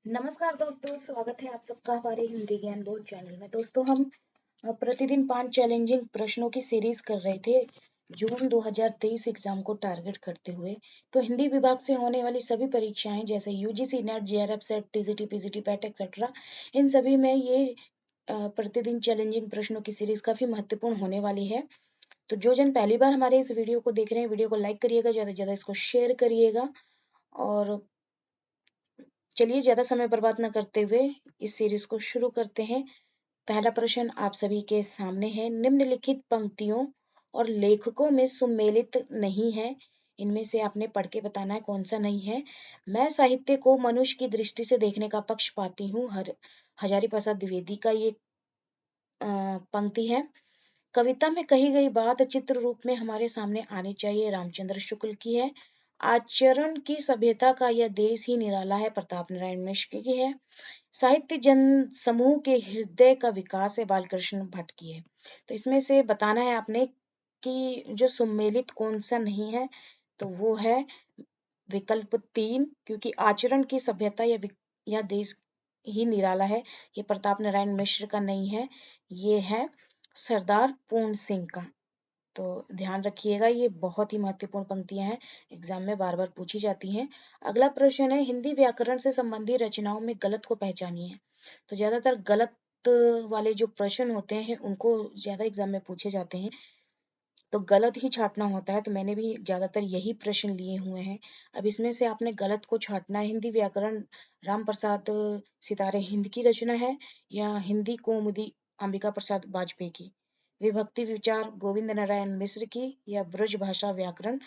नमस्कार दोस्तों, स्वागत है आप सबका हमारे हिंदी ज्ञान बोर्ड चैनल में। दोस्तों हम प्रतिदिन 5 चैलेंजिंग प्रश्नों की सीरीज कर रहे थे जून 2023 एग्जाम को टारगेट करते हुए। तो हिंदी विभाग से होने वाली सभी परीक्षाएं जैसे UGC NET, JRF SET, TGT, PGT, PAT etcetera, इन सभी में ये प्रतिदिन चैलेंजिंग प्रश्नों की सीरीज काफी महत्वपूर्ण होने वाली है। तो जो जन पहली बार हमारे इस वीडियो को देख रहे हैं, वीडियो को लाइक करिएगा, ज्यादा से ज्यादा इसको शेयर करिएगा। और चलिए ज्यादा समय बर्बाद न करते हुए इस सीरीज को शुरू करते हैं। पहला प्रश्न आप सभी के सामने है। निम्नलिखित पंक्तियों और लेखकों में सुमेलित नहीं है, इनमें से आपने पढ़ के बताना है कौन सा नहीं है। मैं साहित्य को मनुष्य की दृष्टि से देखने का पक्ष पाती हूँ, हजारी प्रसाद द्विवेदी का ये पंक्ति है। कविता में कही गई बात चित्र रूप में हमारे सामने आनी चाहिए, रामचंद्र शुक्ल की है। आचरण की सभ्यता का यह देश ही निराला है, प्रताप नारायण मिश्र की है। साहित्य जन समूह के हृदय का विकास है, बालकृष्ण भट्ट की है। तो इसमें से बताना है आपने कि जो सुमेलित कौन सा नहीं है, तो वो है विकल्प 3, क्योंकि आचरण की सभ्यता या देश ही निराला है, ये प्रताप नारायण मिश्र का नहीं है, ये है सरदार पूर्ण सिंह का। तो ध्यान रखिएगा, ये बहुत ही महत्वपूर्ण पंक्तियां हैं, एग्जाम में बार बार पूछी जाती हैं। अगला प्रश्न है, हिंदी व्याकरण से संबंधित रचनाओं में गलत को पहचानिए। तो ज्यादातर गलत वाले जो प्रश्न होते हैं उनको ज्यादा एग्जाम में पूछे जाते हैं, तो गलत ही छांटना होता है। तो मैंने भी ज्यादातर यही प्रश्न लिए हुए हैं। अब इसमें से आपने गलत को छांटना है। हिंदी व्याकरण राम प्रसाद सितारे हिंद की रचना है, या हिंदी कौमुदी अंबिका प्रसाद वाजपेयी की। विभक्ति विचार गोविंद नारायण मिश्र की, या ब्रज भाषा व्याकरण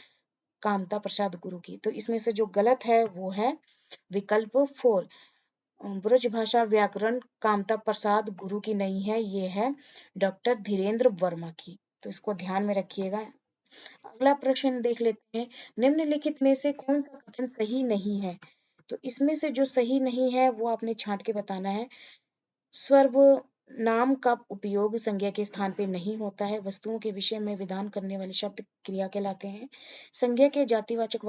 कामता प्रसाद गुरु की। तो इसमें से जो गलत है वो है विकल्प 4, ब्रज भाषा व्याकरण कामता प्रसाद गुरु की नहीं है, ये है डॉक्टर धीरेन्द्र वर्मा की। तो इसको ध्यान में रखिएगा। अगला प्रश्न देख लेते हैं। निम्नलिखित में से कौन सा कथन सही नहीं है? तो इसमें से जो सही नहीं है वो आपने छांट के बताना है। सर्वनाम का उपयोग संज्ञा के स्थान पे नहीं होता है। वस्तुओं के विषय में विधान करने वाले शब्द क्रिया कहलाते हैं। संज्ञा के जातिवाचक,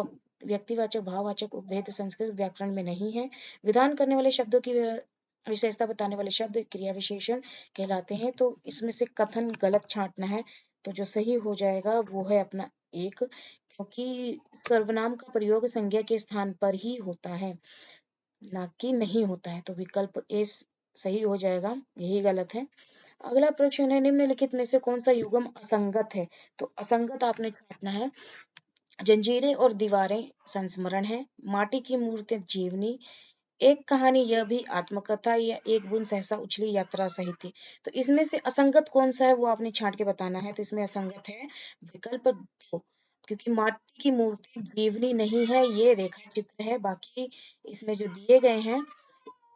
व्यक्तिवाचक, भाववाचक उपभेद संस्कृत व्याकरण में नहीं है। विधान करने वाले शब्दों की विशेषता बताने वाले शब्द क्रिया विशेषण कहलाते हैं। तो इसमें से कथन गलत छांटना है। तो जो सही हो जाएगा वो है अपना 1, क्योंकि सर्वनाम का प्रयोग संज्ञा के स्थान पर ही होता है, ना कि नहीं होता है। तो विकल्प ए सही हो जाएगा, यही गलत है। अगला प्रश्न है, निम्नलिखित में से कौन सा युग्म असंगत है? तो असंगत आपने छांटना है। जंजीरें और दीवारें संस्मरण है, माटी की मूर्ति जीवनी, एक कहानी यह भी आत्मकथा, या एक बूंद सहसा उछली यात्रा साहित्य। तो इसमें से असंगत कौन सा है वो आपने छांट के बताना है। तो इसमें असंगत है विकल्प 2, क्योंकि माटी की मूर्ति जीवनी नहीं है, ये रेखा चित्र है। बाकी इसमें जो दिए गए हैं,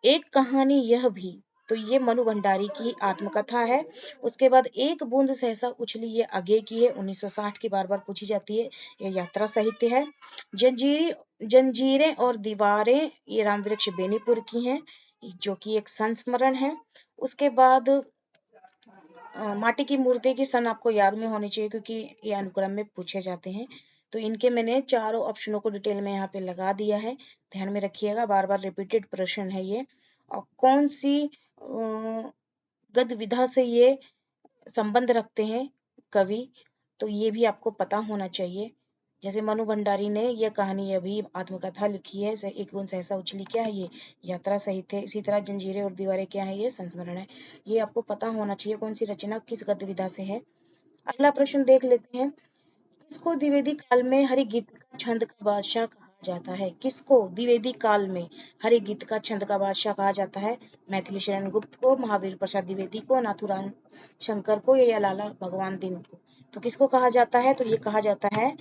एक कहानी यह भी, तो ये मनु भंडारी की आत्मकथा है। उसके बाद एक बूंद सहसा उछली, ये आगे की है, 1960 की, बार बार पूछी जाती है, ये यात्रा साहित्य है। जंजीरें और दीवारें, ये राम वृक्ष बेनीपुर की हैं, जो कि एक संस्मरण है। उसके बाद माटी की मूर्ति की सन आपको याद में होनी चाहिए, क्योंकि ये अनुक्रम में पूछे जाते हैं। तो इनके मैंने चारों ऑप्शनों को डिटेल में यहाँ पे लगा दिया है, ध्यान में रखिएगा, बार बार रिपीटेड प्रश्न है ये। और कौन सी गद्य विधा से ये संबंध रखते हैं कवि, तो ये भी आपको पता होना चाहिए। जैसे मनु भंडारी ने यह कहानी अभी आत्मकथा लिखी है, एक बूंद सहसा उछली क्या है, ये यात्रा सहित है। इसी तरह जंजीरें और दीवारें क्या है, ये संस्मरण है। ये आपको पता होना चाहिए कौन सी रचना किस गद्य विधा से है। अगला प्रश्न देख लेते हैं। किसको द्विवेदी काल में हरिगीत का छंद का बादशाह कहा जाता है? किसको द्विवेदी काल में हरिगीत का छंद का बादशाह कहा जाता है? मैथिली शरण गुप्त को, महावीर प्रसाद द्विवेदी को, नाथुराम शंकर को, या लाला भगवान दीन को? तो किसको कहा जाता है? तो ये कहा जाता है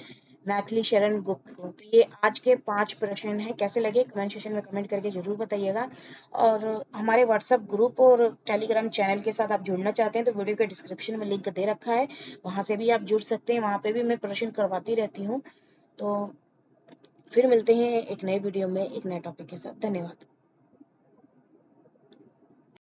मैथिली शरण गुप्त को। तो ये आज के 5 प्रश्न हैं। कैसे लगे कमेंट सेक्शन में कमेंट करके जरूर बताइएगा। और हमारे व्हाट्सएप ग्रुप और टेलीग्राम चैनल के साथ आप जुड़ना चाहते हैं तो वीडियो के डिस्क्रिप्शन में लिंक दे रखा है, वहां से भी आप जुड़ सकते हैं। वहां पे भी मैं प्रश्न करवाती रहती हूँ। तो फिर मिलते हैं एक नए वीडियो में एक नए टॉपिक के साथ। धन्यवाद।